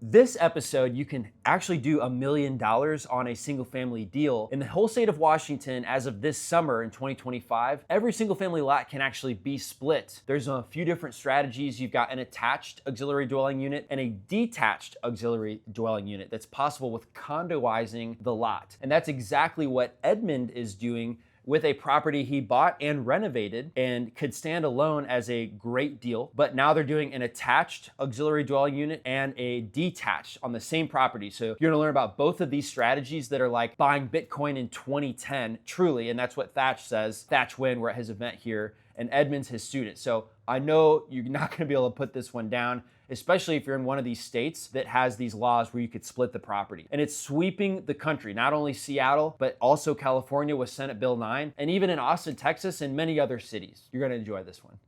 This episode, you can actually do $1 million on a single family deal. In the whole state of Washington, as of this summer in 2025, every single family lot can actually be split. There's a few different strategies. You've got an attached auxiliary dwelling unit and a detached auxiliary dwelling unit that's possible with condoizing the lot. And that's exactly what Edmond is doing with a property he bought and renovated and could stand alone as a great deal. But now they're doing an attached auxiliary dwelling unit and a detached on the same property. So you're gonna learn about both of these strategies that are like buying Bitcoin in 2010, truly. And that's what Thatch says. Thatch Win, we're at his event here, and Edmond's his student. So I know you're not gonna be able to put this one down, especially if you're in one of these states that has these laws where you could split the property. And it's sweeping the country, not only Seattle, but also California with Senate Bill 9, and even in Austin, Texas, and many other cities. You're gonna enjoy this one.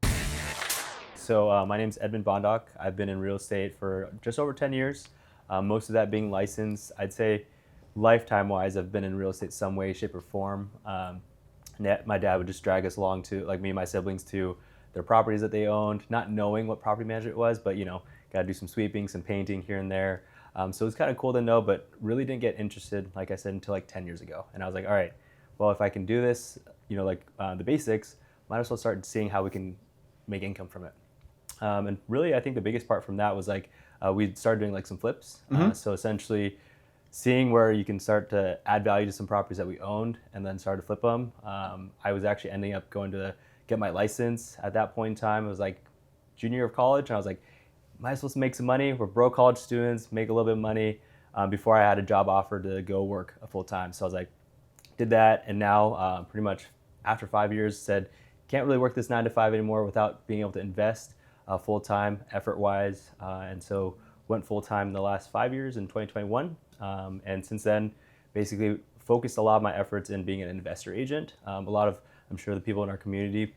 So my name's Edmond Bondoc. I've been in real estate for just over 10 years, most of that being licensed. I'd say lifetime-wise, I've been in real estate some way, shape, or form. My dad would just drag us along to, like me and my siblings, to their properties that they owned, not knowing what property management was, but got to do some sweeping, some painting here and there. So it's kind of cool to know, but really didn't get interested, like I said, until like 10 years ago. And I was like, all right, well, if I can do this, the basics, might as well start seeing how we can make income from it. And really, I think the biggest part from that was we started doing like some flips. So essentially seeing where you can start to add value to some properties that we owned and then start to flip them. I was actually ending up going to get my license at that point in time. It was like junior year of college, and I was like, might as well make some money. We're broke college students, make a little bit of money before I had a job offer to go work full time. So I was like, did that, and now pretty much after 5 years said, can't really work this 9 to 5 anymore without being able to invest full time, effort wise, and so went full time in the last 5 years in 2021, and since then, basically focused a lot of my efforts in being an investor agent. I'm sure the people in our community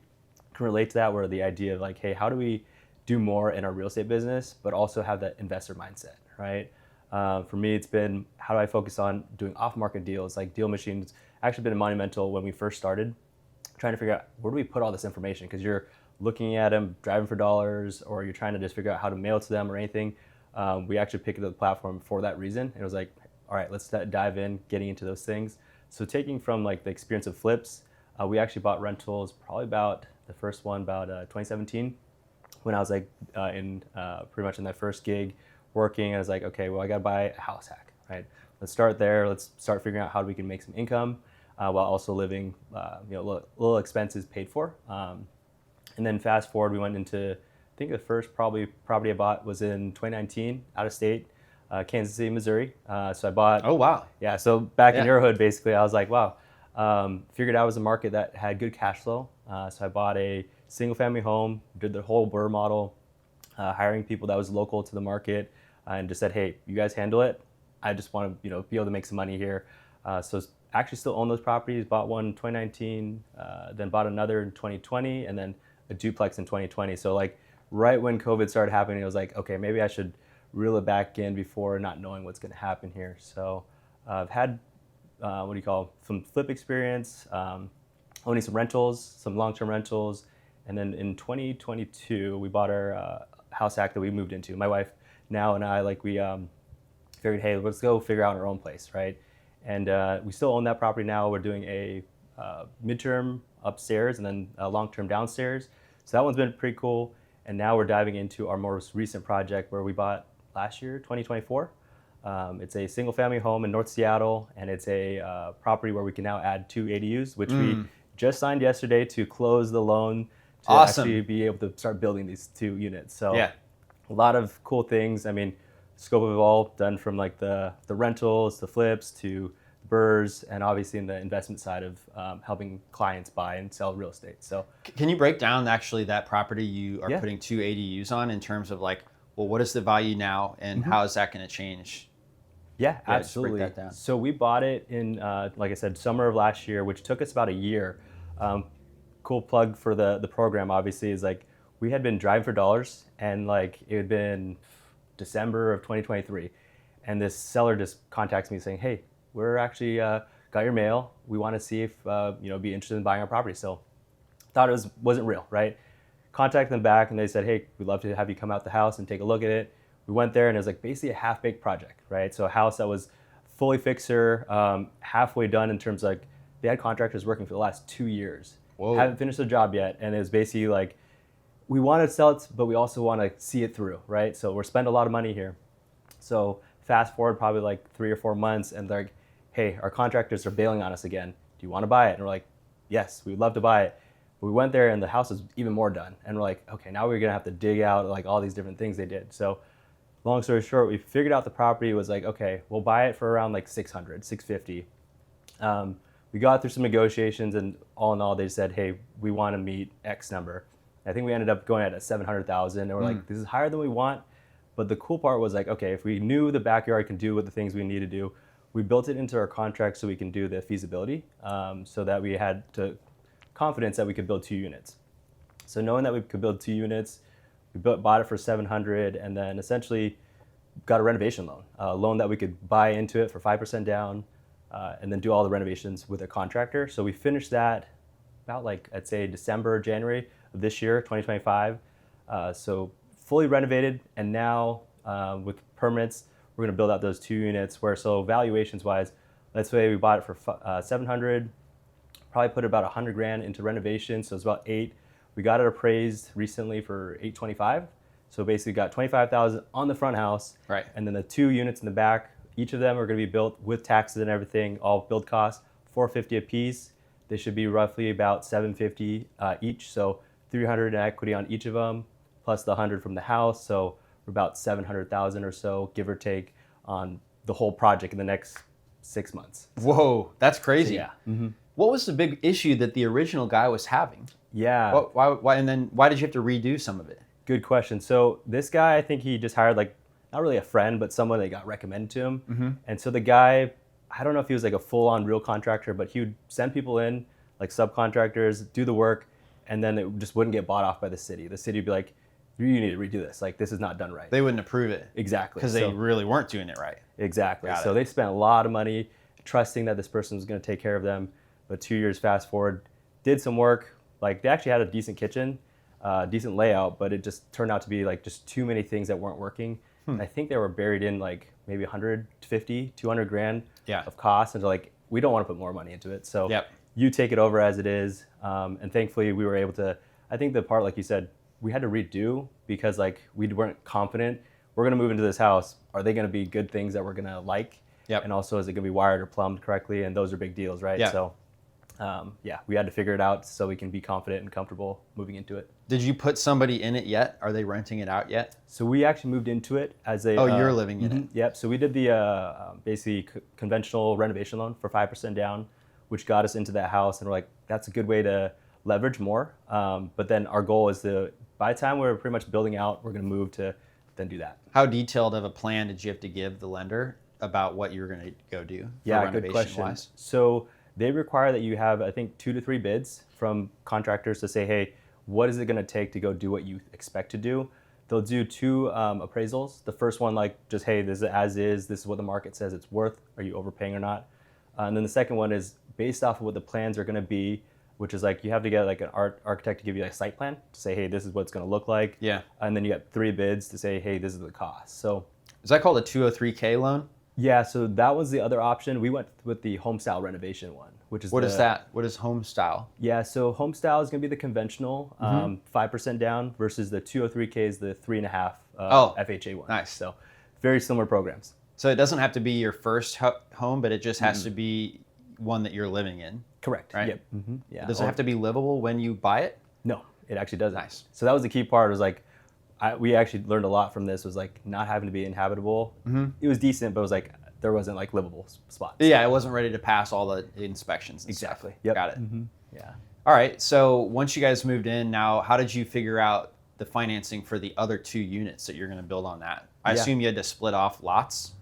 can relate to that, where the idea of like, hey, how do we do more in our real estate business, but also have that investor mindset, right? For me, it's been, how do I focus on doing off-market deals? Like DealMachine's actually been monumental when we first started, trying to figure out where do we put all this information? Because you're looking at them, driving for dollars, or you're trying to just figure out how to mail to them or anything. We actually picked up the platform for that reason. It was like, all right, let's dive in, getting into those things. So taking from like the experience of flips, we actually bought rentals probably about the first one about 2017, when I was like pretty much in that first gig working. I was like, okay, well, I got to buy a house hack, right? Let's start there. Let's start figuring out how we can make some income while also living, little expenses paid for. And then fast forward, we went into, I think the first probably property I bought was in 2019, out of state, Kansas City, Missouri. So I bought. Oh, wow. Yeah. So back in your hood, basically, I was like, wow. Figured out it was a market that had good cash flow. So I bought a single family home, did the whole BRRRR model, hiring people that was local to the market, and just said, hey, you guys handle it. I just want to, be able to make some money here. So actually still own those properties, bought one in 2019, then bought another in 2020, and then a duplex in 2020. So like right when COVID started happening, I was like, okay, maybe I should reel it back in before not knowing what's going to happen here. So I've had some flip experience, owning some rentals, some long-term rentals. And then in 2022, we bought our house hack that we moved into. My wife now and I, we figured, hey, let's go figure out our own place, right? And we still own that property now. We're doing a midterm upstairs and then a long-term downstairs. So that one's been pretty cool. And now we're diving into our most recent project where we bought last year, 2024. It's a single family home in North Seattle, and it's a property where we can now add 2 ADUs, which we just signed yesterday to close the loan to actually be able to start building these 2 units. So a lot of cool things. I mean, scope of it all done from like the rentals, the flips, to BRRRRs, and obviously in the investment side of helping clients buy and sell real estate. So can you break down actually that property you are putting 2 ADUs on in terms of like, well, what is the value now and how is that going to change? Yeah, absolutely. Break that down. So we bought it in, like I said, summer of last year, which took us about a year. Cool plug for the program, obviously, is like we had been driving for dollars, and like it had been December of 2023, and this seller just contacts me saying, "Hey, we're actually got your mail. We want to see if be interested in buying our property." So thought wasn't real, right? Contacted them back, and they said, "Hey, we'd love to have you come out the house and take a look at it." we went there and it was like basically a half-baked project, right? So a house that was fully fixer, halfway done in terms of like, they had contractors working for the last 2 years. Whoa. Haven't finished the job yet. And it was basically like, we want to sell it, but we also want to see it through, right? So we're spending a lot of money here. So fast forward probably like 3 or 4 months and they're like, hey, our contractors are bailing on us again. Do you want to buy it? And we're like, yes, we'd love to buy it. We went there and the house was even more done. And we're like, okay, now we're gonna have to dig out like all these different things they did. So long story short, we figured out the property was like, okay, we'll buy it for around like 600, 650. We got through some negotiations and all in all, they said, hey, we want to meet X number. I think we ended up going at 700,000 and we're like, this is higher than we want. But the cool part was like, okay, if we knew the backyard can do what the things we need to do, we built it into our contract so we can do the feasibility, so that we had confidence that we could build 2 units. So knowing that we could build 2 units, we bought it for 700 and then essentially got a renovation loan, a loan that we could buy into it for 5% down, and then do all the renovations with a contractor. So we finished that about like, I'd say December, January of this year, 2025. So fully renovated, and now with permits, we're gonna build out those 2 units where, so valuations wise, let's say we bought it for 700, probably put about 100 grand into renovation, so it's about 8. We got it appraised recently for 825. So basically got 25,000 on the front house, Right. and then the 2 units in the back, each of them are gonna be built with taxes and everything, all build costs, 450 a piece. They should be roughly about 750 each, so 300 in equity on each of them, plus the 100 from the house, so we're about 700,000 or so, give or take, on the whole project in the next 6 months. Whoa, that's crazy. Yeah. What was the big issue that the original guy was having? Yeah. Why, and then why did you have to redo some of it? Good question. So this guy, I think he just hired like, not really a friend, but someone that got recommended to him. And so the guy, I don't know if he was like a full-on real contractor, but he would send people in, like subcontractors, do the work, and then it just wouldn't get bought off by the city. The city would be like, you need to redo this. Like, this is not done right. They wouldn't approve it. Exactly. Because they really weren't doing it right. Exactly. Got So it. they spent a lot of money trusting that this person was going to take care of them. But 2 years fast forward, did some work. Like, they actually had a decent kitchen, decent layout, but it just turned out to be like just too many things that weren't working. And I think they were buried in like maybe 150, 200 grand of costs. And they're like, we don't want to put more money into it. So you take it over as it is. And thankfully we were able to, I think the part, like you said, we had to redo because like we weren't confident. We're going to move into this house. Are they going to be good things that we're going to like? And also, is it going to be wired or plumbed correctly? And those are big deals, right? So we had to figure it out so we can be confident and comfortable moving into it. Did you put somebody in it yet? Are they renting it out yet? So we actually moved into it as a... Oh, you're living in it. Yep. So we did the basically conventional renovation loan for 5% down, which got us into that house. And we're like, that's a good way to leverage more. But then our goal is to, by the time we're pretty much building out, we're going to move to then do that. How detailed of a plan did you have to give the lender about what you were going to go do? Yeah, good question. Wise? So they require that you have, I think, 2 to 3 bids from contractors to say, hey, what is it going to take to go do what you expect to do? They'll do 2 appraisals. The first one, like, just, hey, this is as is. This is what the market says it's worth. Are you overpaying or not? And then the second one is based off of what the plans are going to be, which is like you have to get like an architect to give you like a site plan to say, hey, this is what it's going to look like. Yeah. And then you got 3 bids to say, hey, this is the cost. So is that called a 203K loan? Yeah, so that was the other option. We went with the home style renovation one, which is what is that? What is home style? Yeah, so home style is going to be the conventional 5% down versus the 203K is the 3.5 FHA one. Nice. So very similar programs. So it doesn't have to be your first home, but it just has to be one that you're living in. Correct. Right? Yep. Yeah. Does it have to be livable when you buy it? No, it actually doesn't. Nice. So that was the key part. Was like, we actually learned a lot from this. Was like not having to be inhabitable. It was decent, but it was like there wasn't like livable spots. Yeah, it wasn't ready to pass all the inspections. And exactly. Stuff. Yep. Got it. Yeah. All right. So once you guys moved in, now how did you figure out the financing for the other 2 units that you're going to build on that? I assume you had to split off lots.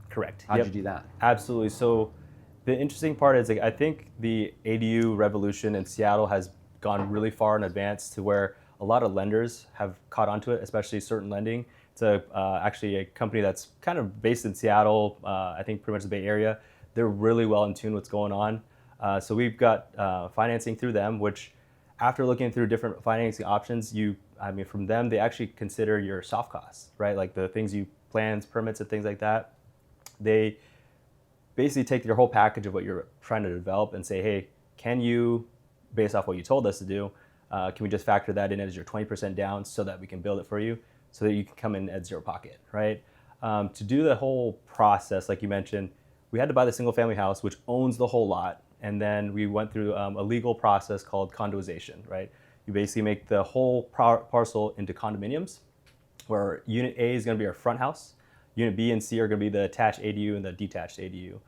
Correct. How'd you do that? Absolutely. So the interesting part is like I think the ADU revolution in Seattle has gone really far in advance to where a lot of lenders have caught onto it, especially certain lending. It's actually a company that's kind of based in Seattle, I think pretty much the Bay Area. They're really well in tune with what's going on. So we've got financing through them, which after looking through different financing options, from them, they actually consider your soft costs, right? Like the things you plans, permits, and things like that. They basically take your whole package of what you're trying to develop and say, hey, can you, based off what you told us to do, can we just factor that in as your 20% down so that we can build it for you so that you can come in at zero pocket, right? To do the whole process, like you mentioned, we had to buy the single family house, which owns the whole lot. And then we went through a legal process called condoization, right? You basically make the whole parcel into condominiums, where Unit A is going to be our front house. Unit B and C are going to be the attached ADU and the detached ADU.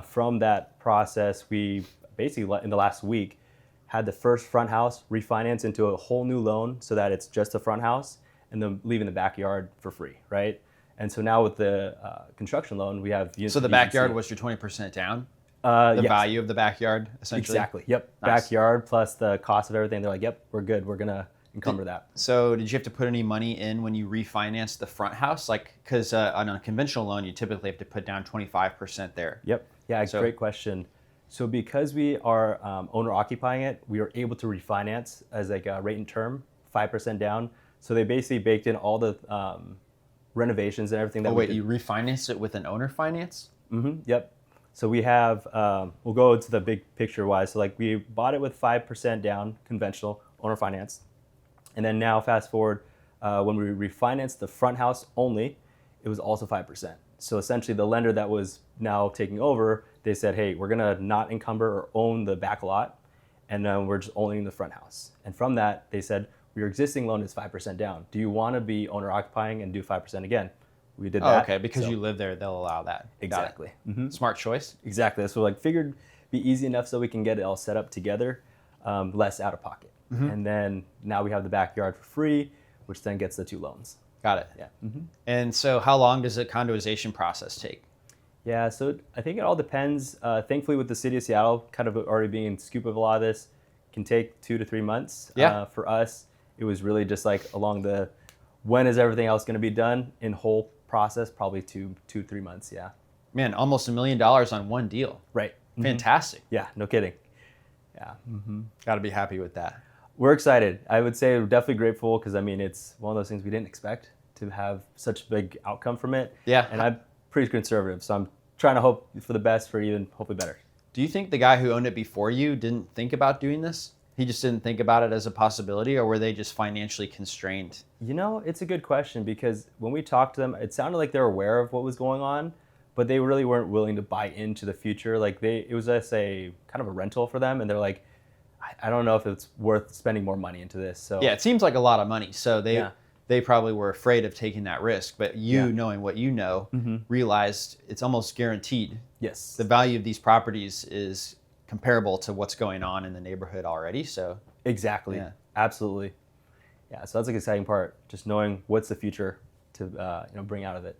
From that process, we basically, in the last week, had the first front house refinance into a whole new loan so that it's just a front house, and then leaving the backyard for free, right? And so now with the construction loan, we have units. So the backyard was your 20% down? Yes. Value of the backyard, essentially? Exactly. Yep. Nice. Backyard plus the cost of everything. They're like, yep, we're good. We're going to encumber that. So did you have to put any money in when you refinanced the front house? Like, because on a conventional loan, you typically have to put down 25% there. Yep. Yeah, great question. So because we are owner occupying it, we are able to refinance as like a rate and term, 5% down. So they basically baked in all the renovations and everything that we did. You refinanced it with an owner finance? Mm-hmm. Yep. So we have, we'll go into the big picture wise. So like we bought it with 5% down, conventional, owner finance. And then now fast forward, when we refinanced the front house only, it was also 5%. So essentially the lender that was now taking over, they said, hey, we're gonna not encumber or own the back lot, and then we're just owning the front house. And from that, they said, your existing loan is 5% down. Do you wanna be owner occupying and do 5% again? We did that. Oh, okay, because you live there, they'll allow that. Exactly. Mm-hmm. Smart choice. Exactly. So like figured be easy enough so we can get it all set up together, less out of pocket. Mm-hmm. And then now we have the backyard for free, which then gets the 2 loans. Got it. Yeah. Mm-hmm. And so how long does the condoization process take? Yeah, so I think it all depends. Thankfully with the city of Seattle kind of already being in scoop of a lot of this, can take 2 to 3 months. Yeah. For us, it was really just like along the, when is everything else going to be done in whole process, probably 2-3 months. Yeah. Man, almost $1 million on one deal. Right. Fantastic. Yeah, no kidding. Yeah. Mm-hmm. Got to be happy with that. We're excited. I would say we're definitely grateful because I mean, it's one of those things we didn't expect to have such a big outcome from it. Yeah. And I'm pretty conservative, so I'm trying to hope for the best for even hopefully better. Do you think the guy who owned it before you didn't think about doing this? He just didn't think about it as a possibility, or were they just financially constrained? You know, it's a good question because when we talked to them, it sounded like they were aware of what was going on, but they really weren't willing to buy into the future. Like it was just a kind of a rental for them, and they're like, I don't know if it's worth spending more money into this. So yeah, it seems like a lot of money. So they probably were afraid of taking that risk, but you, knowing what you know, realized it's almost guaranteed. Yes. The value of these properties is comparable to what's going on in the neighborhood already. So exactly. Yeah. Absolutely. Yeah. So that's like an exciting part, just knowing what's the future to bring out of it.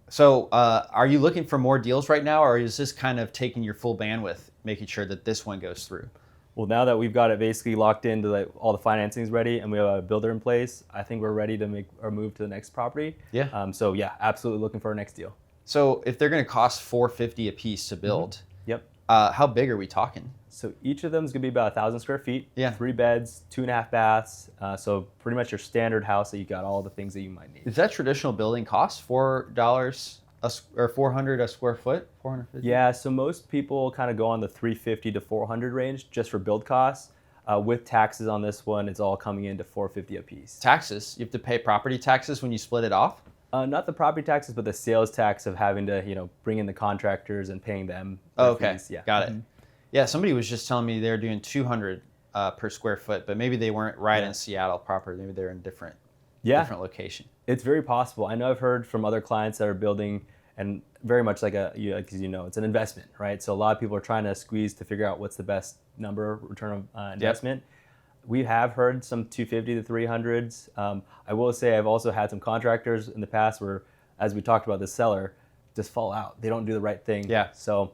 So are you looking for more deals right now, or is this kind of taking your full bandwidth, making sure that this one goes through? Well, now that we've got it basically locked into like all the financing's ready and we have a builder in place, I think we're ready to make our move to the next property. Yeah. So yeah, absolutely looking for our next deal. So if they're going to cost $450 a piece to build, yep. How big are we talking? So each of them is going to be about 1,000 square feet. Yeah. 3 beds, 2.5 baths. So pretty much your standard house that you got all the things that you might need. Is that traditional building cost $4 or $400 a square foot? $450? Yeah. So most people kind of go on the $350 to $400 range just for build costs. With taxes on this one, it's all coming into $450 a piece. Taxes? You have to pay property taxes when you split it off? Not the property taxes, but the sales tax of having to, bring in the contractors and paying them. Oh, okay. Fees. Yeah. Got it. Yeah, somebody was just telling me they're doing $200 per square foot, but maybe they weren't right in Seattle proper. Maybe they're in different location. It's very possible. I know I've heard from other clients that are building, and very much like because it's an investment, right? So a lot of people are trying to squeeze to figure out what's the best number return of investment. Yep. We have heard some 250 to 300s. I will say I've also had some contractors in the past where, as we talked about, the seller just fall out. They don't do the right thing. Yeah. So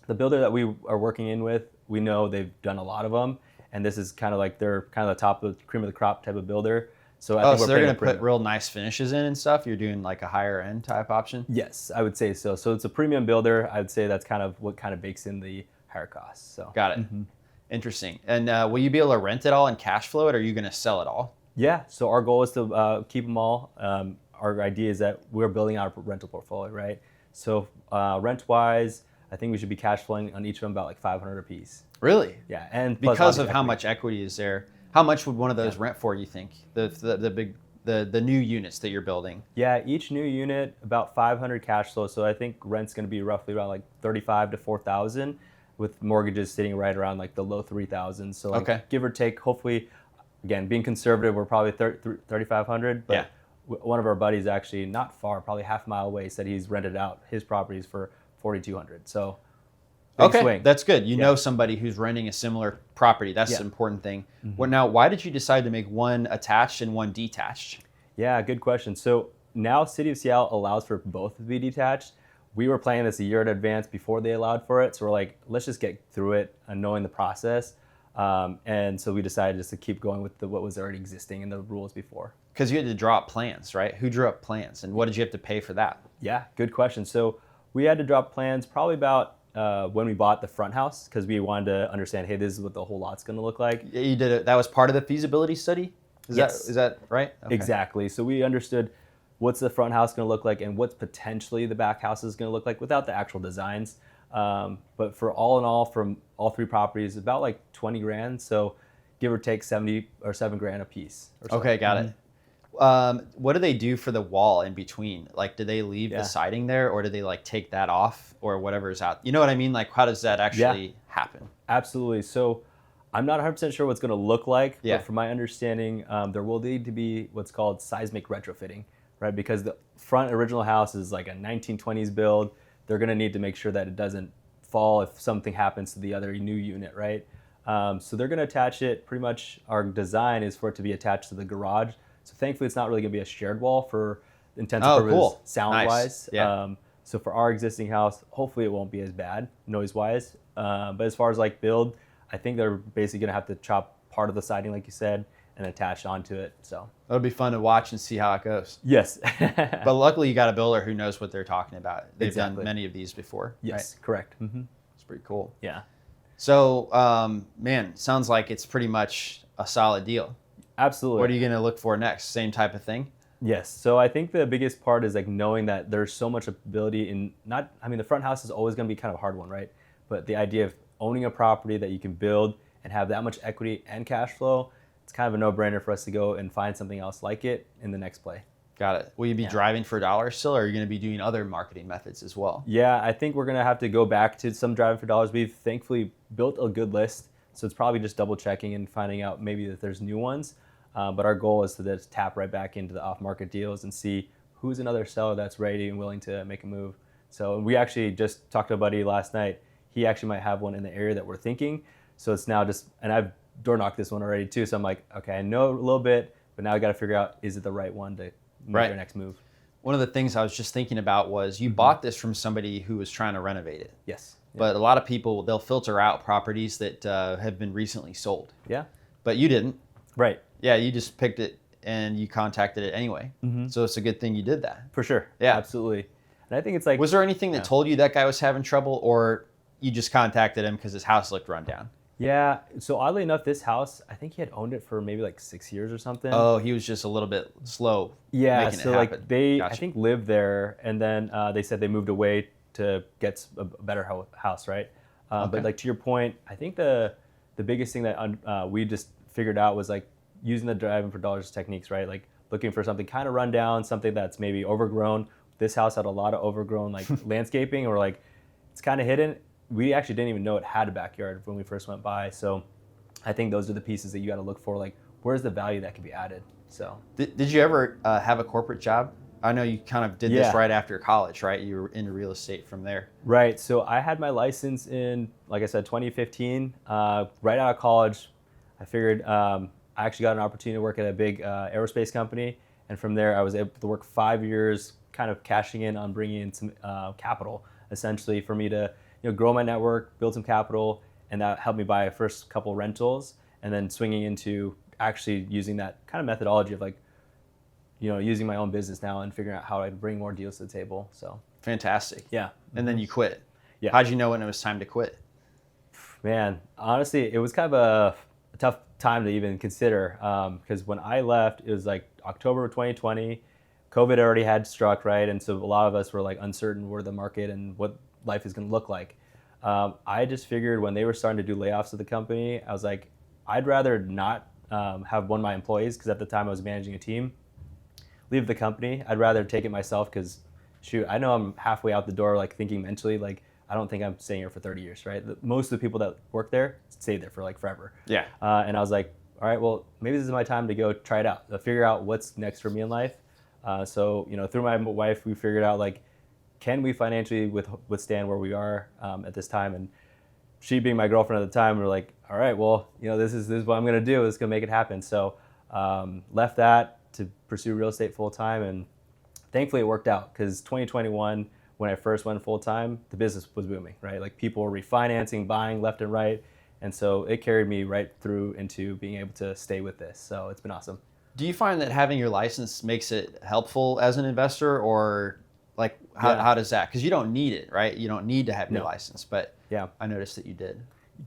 the builder that we are working in with, we know they've done a lot of them, and this is kind of like they're kind of the top of the cream of the crop type of builder. So I think so they're going to put real nice finishes in and stuff? You're doing like a higher end type option? Yes, I would say so. So it's a premium builder. I would say that's kind of what kind of bakes in the higher costs. So got it. Mm-hmm. Interesting. And will you be able to rent it all and cash flow it, or are you going to sell it all? Yeah. So our goal is to keep them all. our idea is that we're building out a rental portfolio, right? So rent-wise, I think we should be cash flowing on each of them about like 500 a piece. Really? Yeah, and because of how much equity is there. How much would one of those rent for, you think? The new units that you're building? Yeah, each new unit about 500 cash flow. So I think rent's going to be roughly around like 35 to 4,000, with mortgages sitting right around like the low 3,000. So like give or take, hopefully, again, being conservative, we're probably 3,500. But one of our buddies actually not far, probably half a mile away, said he's rented out his properties for 4,200. So big swing. That's good. You know somebody who's renting a similar property. That's the important thing. Well, now, why did you decide to make one attached and one detached? Yeah, good question. So now City of Seattle allows for both to be detached. We were planning this a year in advance before they allowed for it. So we're like, let's just get through it and knowing the process. And so we decided just to keep going with what was already existing in the rules before. Because you had to draw up plans, right? Who drew up plans, and what did you have to pay for that? Yeah, good question. So we had to draw up plans probably about when we bought the front house, because we wanted to understand, hey, this is what the whole lot's going to look like. You did it. That was part of the feasibility study? Is that right? Okay. Exactly. So we understood what's the front house going to look like and what's potentially the back house is going to look like without the actual designs. But for all in all, from all three properties, about like 20 grand. So give or take 70 or 7 grand a piece. Okay, got it. What do they do for the wall in between? Like, do they leave the siding there, or do they like take that off, or whatever is out? You know what I mean? Like, how does that actually happen? Absolutely. So I'm not 100% sure what's going to look like, but from my understanding, there will need to be what's called seismic retrofitting, right? Because the front original house is like a 1920s build. They're going to need to make sure that it doesn't fall if something happens to the other new unit, right? So they're going to attach it. Pretty much our design is for it to be attached to the garage. So thankfully, it's not really going to be a shared wall for intents and purposes sound-wise. Nice. So for our existing house, hopefully it won't be as bad noise-wise. But as far as like build, I think they're basically going to have to chop part of the siding, like you said, and attach onto it. So it'll be fun to watch and see how it goes. Yes. But luckily, you got a builder who knows what they're talking about. They've done many of these before. Yes, right? Correct. Mm-hmm. It's pretty cool. Yeah. So, man, sounds like it's pretty much a solid deal. Absolutely. What are you going to look for next? Same type of thing? Yes. So I think the biggest part is like knowing that there's so much ability in the front house is always going to be kind of a hard one, right? But the idea of owning a property that you can build and have that much equity and cash flow, it's kind of a no-brainer for us to go and find something else like it in the next play. Got it. Will you be driving for dollars still, or are you going to be doing other marketing methods as well? Yeah, I think we're going to have to go back to some driving for dollars. We've thankfully built a good list, so it's probably just double checking and finding out maybe that there's new ones. But our goal is to just tap right back into the off-market deals and see who's another seller that's ready and willing to make a move. So we actually just talked to a buddy last night. He actually might have one in the area that we're thinking. So it's now just, and I've door knocked this one already too. So I'm like, okay, I know a little bit, but now I got to figure out, is it the right one to make your next move? One of the things I was just thinking about was you bought this from somebody who was trying to renovate it. Yes. But a lot of people, they'll filter out properties that have been recently sold. Yeah. But you didn't. Right. Yeah, you just picked it and you contacted it anyway. Mm-hmm. So it's a good thing you did that. For sure. Yeah. Absolutely. And I think it's like... Was there anything that told you that guy was having trouble, or you just contacted him because his house looked run down? Yeah. So oddly enough, this house, I think he had owned it for maybe like 6 years or something. Oh, he was just a little bit slow making it happen. Like they, I think, lived there, and then they said they moved away to get a better house, right? But like to your point, I think the biggest thing that we just figured out was like using the driving for dollars techniques, right? Like looking for something kind of run down, something that's maybe overgrown. This house had a lot of overgrown like landscaping, or like it's kind of hidden. We actually didn't even know it had a backyard when we first went by. So I think those are the pieces that you got to look for. Like, where's the value that can be added? So did you ever have a corporate job? I know you kind of did this right after college, right? You were into real estate from there. Right. So I had my license in, like I said, 2015. Right out of college, I figured I actually got an opportunity to work at a big aerospace company. And from there, I was able to work 5 years, kind of cashing in on bringing in some capital, essentially, for me to grow my network, build some capital, and that helped me buy a first couple rentals, and then swinging into actually using that kind of methodology of like, using my own business now and figuring out how I bring more deals to the table. So fantastic. Yeah. And then you quit. Yeah. How'd you know when it was time to quit? Man, honestly, it was kind of a tough time to even consider, because when I left, it was like October of 2020. COVID already had struck, right? And so a lot of us were like uncertain where the market and what life is going to look like. I just figured when they were starting to do layoffs at the company, I was like, I'd rather not have one of my employees, because at the time I was managing a team, leave the company. I'd rather take it myself, because shoot, I know I'm halfway out the door, like thinking mentally, like I don't think I'm staying here for 30 years, right? Most of the people that work there stay there for like forever. Yeah. And I was like, all right, well, maybe this is my time to go try it out, to figure out what's next for me in life. So, through my wife, we figured out like, can we financially withstand where we are at this time? And she being my girlfriend at the time, we were like, all right, well, this is what I'm going to do. It's going to make it happen. So left that to pursue real estate full time. And thankfully it worked out, because 2021, when I first went full time, the business was booming, right? Like people were refinancing, buying left and right. And so it carried me right through into being able to stay with this. So it's been awesome. Do you find that having your license makes it helpful as an investor, or like how does that? Because you don't need it, right? You don't need to have your license, but yeah, I noticed that you did.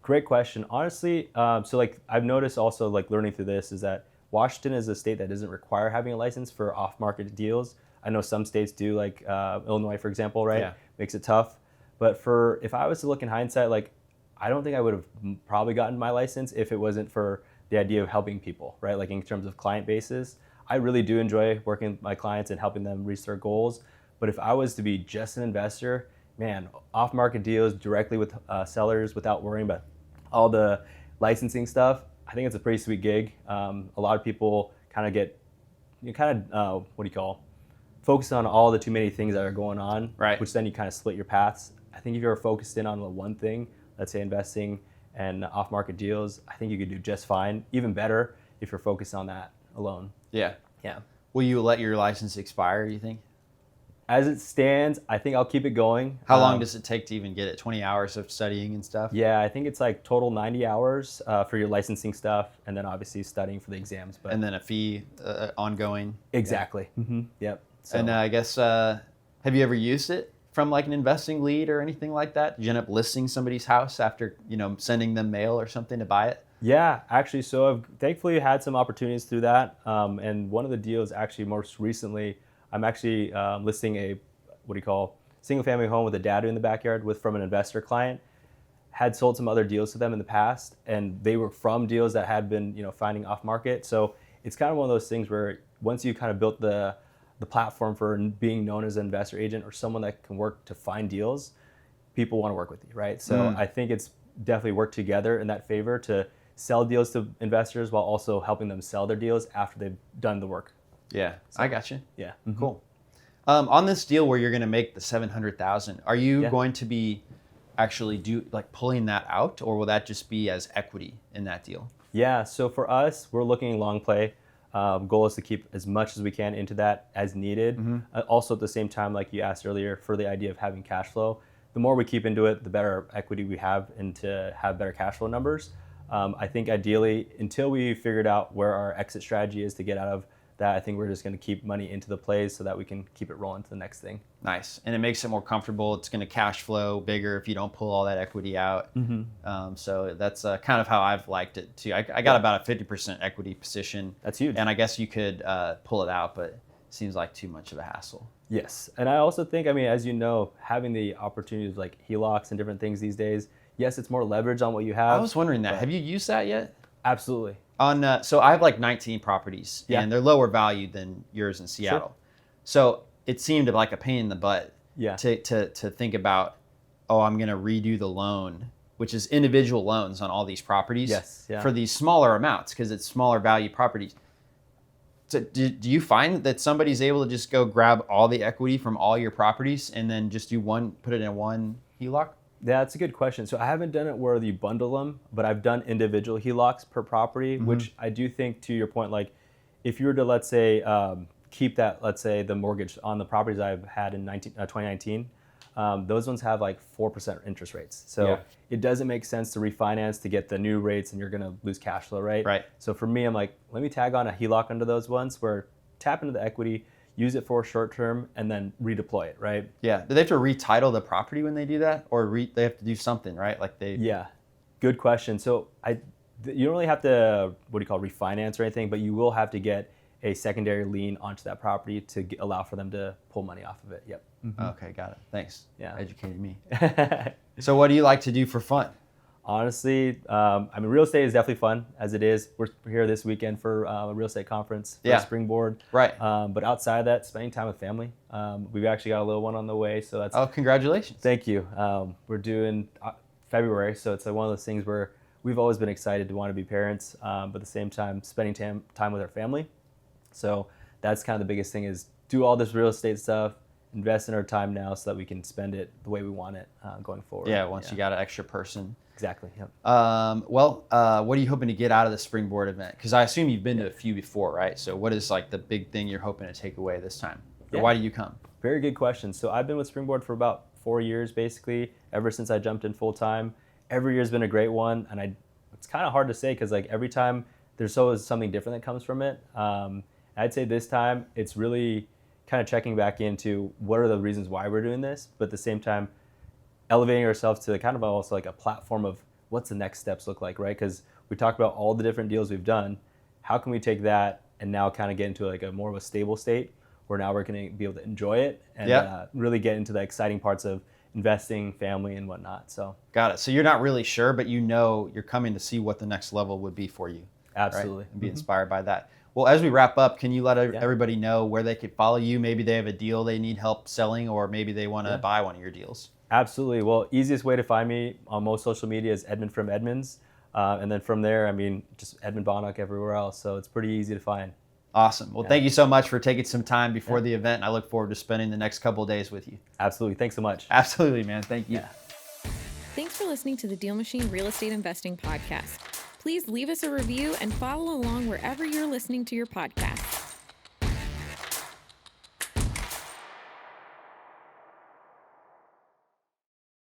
Great question. Honestly, so like I've noticed also, like learning through this, is that Washington is a state that doesn't require having a license for off-market deals. I know some states do, like Illinois, for example, right? Yeah. Makes it tough. But if I was to look in hindsight, like I don't think I would have probably gotten my license if it wasn't for the idea of helping people, right? Like in terms of client bases, I really do enjoy working with my clients and helping them reach their goals. But if I was to be just an investor, man, off-market deals directly with sellers without worrying about all the licensing stuff, I think it's a pretty sweet gig. A lot of people kind of get, focus on all the too many things that are going on, right? Which then you kind of split your paths. I think if you're focused in on the one thing, let's say investing and off-market deals, I think you could do just fine, even better if you're focused on that alone. Yeah. Yeah. Will you let your license expire, you think? As it stands, I think I'll keep it going. How long does it take to even get it? 20 hours of studying and stuff? Yeah, I think it's like total 90 hours for your licensing stuff, and then obviously studying for the exams. And then a fee ongoing? Exactly. Yeah. Mm-hmm. Yep. So. And I guess, have you ever used it from like an investing lead or anything like that? Did you end up listing somebody's house after, sending them mail or something to buy it? Yeah, actually. So I've thankfully had some opportunities through that. And one of the deals actually most recently, I'm actually listing a, single family home with a dad in the backyard from an investor client. Had sold some other deals to them in the past, and they were from deals that had been, finding off market. So it's kind of one of those things where once you kind of built the platform for being known as an investor agent or someone that can work to find deals, people want to work with you, right? So I think it's definitely worked together in that favor to sell deals to investors while also helping them sell their deals after they've done the work. Yeah, so, I got you. Yeah. Mm-hmm. Cool. On this deal where you're going to make the $700,000, are you going to be actually pulling that out, or will that just be as equity in that deal? Yeah. So for us, we're looking long play. Goal is to keep as much as we can into that as needed. Mm-hmm. Also at the same time, like you asked earlier, for the idea of having cash flow, the more we keep into it, the better equity we have and to have better cash flow numbers. I think ideally, until we figured out where our exit strategy is to get out of that, I think we're just going to keep money into the plays so that we can keep it rolling to the next thing. Nice. And it makes it more comfortable. It's going to cash flow bigger if you don't pull all that equity out. Mm-hmm. So that's kind of how I've liked it too. I got about a 50% equity position. That's huge. And I guess you could pull it out, but it seems like too much of a hassle. Yes. And I also think, as you know, having the opportunities like HELOCs and different things these days, yes, it's more leverage on what you have. I was wondering that. Have you used that yet? Absolutely. So I have like 19 properties, and they're lower value than yours in Seattle. Sure. So it seemed like a pain in the butt to think about, I'm going to redo the loan, which is individual loans on all these properties for these smaller amounts because it's smaller value properties. So do you find that somebody's able to just go grab all the equity from all your properties and then just put it in one HELOC? Yeah, that's a good question. So I haven't done it where you bundle them, but I've done individual HELOCs per property, which I do think, to your point, like if you were to, let's say, keep that, let's say, the mortgage on the properties I've had in 2019, those ones have like 4% interest rates. So it doesn't make sense to refinance to get the new rates and you're going to lose cash flow, right? Right. So for me, I'm like, let me tag on a HELOC under those ones where tap into the equity, use it for short term, and then redeploy it, right? Yeah. Do they have to retitle the property when they do that? Or they have to do something, right? Yeah. Good question. So you don't really have to, refinance or anything, but you will have to get a secondary lien onto that property to allow for them to pull money off of it. Yep. Okay, got it. Thanks. Yeah. Educated me. So what do you like to do for fun? Honestly, real estate is definitely fun as it is. We're here this weekend for a real estate conference for Springboard. Right. But outside of that, spending time with family. We've actually got a little one on the way, so that's. Oh, congratulations! Thank you. We're due February, so it's like one of those things where we've always been excited to want to be parents, but at the same time, spending time with our family. So that's kind of the biggest thing: is do all this real estate stuff, invest in our time now, so that we can spend it the way we want it going forward. Yeah. Once you got an extra person. Exactly. Yep. What are you hoping to get out of the Springboard event? Because I assume you've been to a few before, right? So what is like the big thing you're hoping to take away this time? Or why do you come? Very good question. So I've been with Springboard for about 4 years, basically, ever since I jumped in full time. Every year's been a great one, and it's kind of hard to say because like every time there's always something different that comes from it. I'd say this time it's really kind of checking back into what are the reasons why we're doing this, but at the same time, elevating ourselves to kind of also like a platform of what's the next steps look like, right? Because we talked about all the different deals we've done. How can we take that and now kind of get into like a more of a stable state where now we're going to be able to enjoy it and really get into the exciting parts of investing, family, and whatnot. So got it. So you're not really sure, but you know you're coming to see what the next level would be for you. Absolutely. Right? And be inspired by that. Well, as we wrap up, can you let everybody know where they could follow you? Maybe they have a deal they need help selling, or maybe they want to buy one of your deals. Absolutely. Well, easiest way to find me on most social media is Edmond from Edmonds. And then from there, just Edmond Bondoc everywhere else. So it's pretty easy to find. Awesome. Well, thank you so much for taking some time before the event. I look forward to spending the next couple of days with you. Absolutely. Thanks so much. Absolutely, man. Thank you. Yeah. Thanks for listening to the DealMachine Real Estate Investing Podcast. Please leave us a review and follow along wherever you're listening to your podcast.